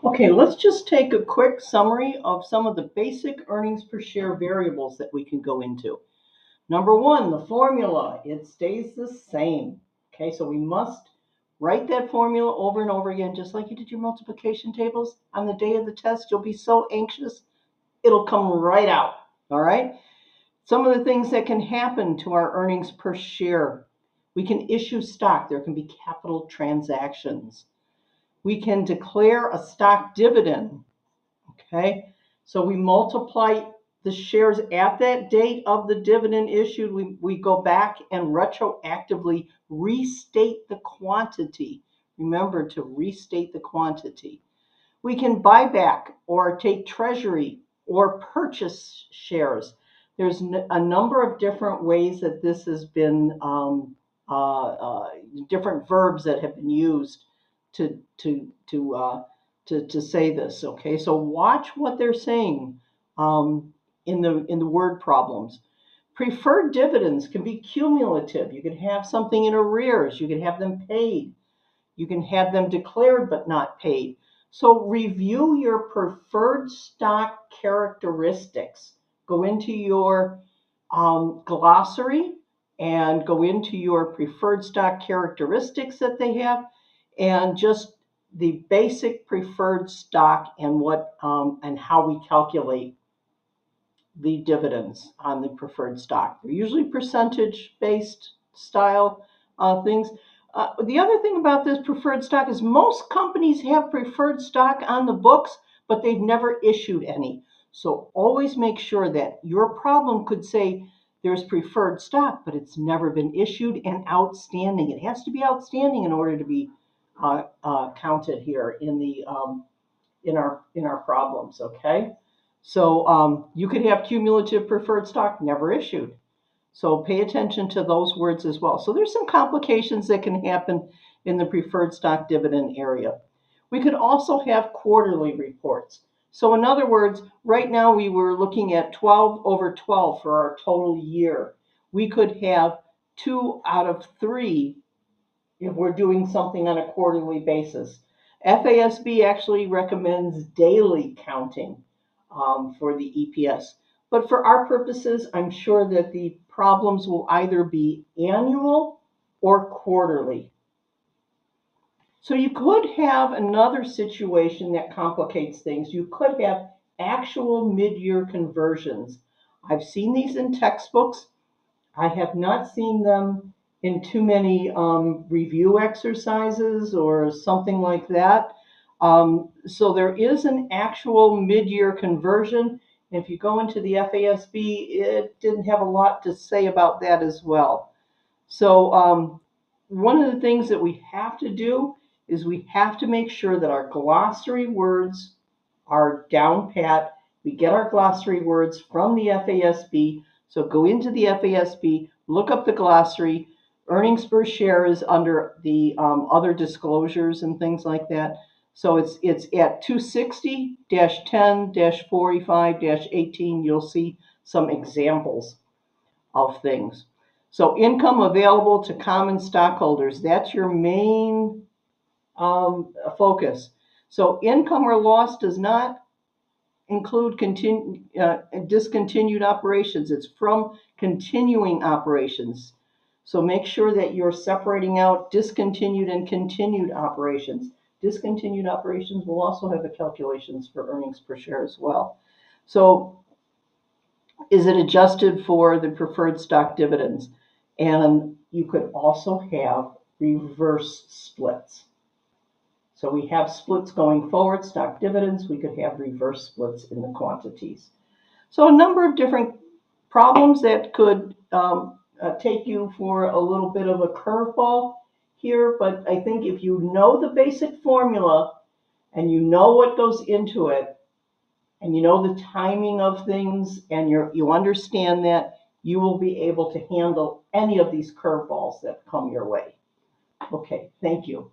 Okay, let's just take a quick summary of some of the basic earnings per share variables that we can go into. Number one, the formula, it stays the same. Okay, so we must write that formula over and over again, just like you did your multiplication tables. On the day of the test, you'll be so anxious, it'll come right out. All right, some of the things that can happen to our earnings per share. We can issue stock, there can be capital transactions. We can declare a stock dividend. Okay, so we multiply the shares at that date of the dividend issued. We go back and retroactively restate the quantity. Remember to restate the quantity. We can buy back or take treasury or purchase shares. There's a number of different ways that this has been, different verbs that have been used to say this. Okay, so watch what they're saying in the word problems. Preferred dividends can be cumulative. You can have something in arrears. You can have them paid. You can have them declared but not paid. So review your preferred stock characteristics. Go into your glossary and go into your preferred stock characteristics that they have, and just the basic preferred stock and what and how we calculate the dividends on the preferred stock. They're usually percentage-based style things. The other thing about this preferred stock is most companies have preferred stock on the books, but they've never issued any. So always make sure that your problem could say there's preferred stock, but it's never been issued and outstanding. It has to be outstanding in order to be counted here in our problems. Okay. So you could have cumulative preferred stock never issued. So pay attention to those words as well. So there's some complications that can happen in the preferred stock dividend area. We could also have quarterly reports. So in other words, right now we were looking at 12 over 12 for our total year. We could have 2 out of 3 if we're doing something on a quarterly basis. FASB actually recommends daily counting for the EPS. But for our purposes, I'm sure that the problems will either be annual or quarterly. So you could have another situation that complicates things. You could have actual mid-year conversions. I've seen these in textbooks. I have not seen them in too many review exercises or something like that. So there is an actual mid-year conversion. If you go into the FASB, it didn't have a lot to say about that as well. So one of the things that we have to do is we have to make sure that our glossary words are down pat. We get our glossary words from the FASB. So go into the FASB, look up the glossary. Earnings per share is under the other disclosures and things like that. So it's at 260-10-45-18. You'll see some examples of things. So income available to common stockholders, that's your main focus. So income or loss does not include discontinued operations. It's from continuing operations. So make sure that you're separating out discontinued and continued operations. Discontinued operations will also have the calculations for earnings per share as well. So is it adjusted for the preferred stock dividends? And you could also have reverse splits. So we have splits going forward, stock dividends. We could have reverse splits in the quantities. So a number of different problems that could take you for a little bit of a curveball here. But I think if you know the basic formula and you know what goes into it, and you know the timing of things, and you understand that, you will be able to handle any of these curveballs that come your way. Okay, thank you.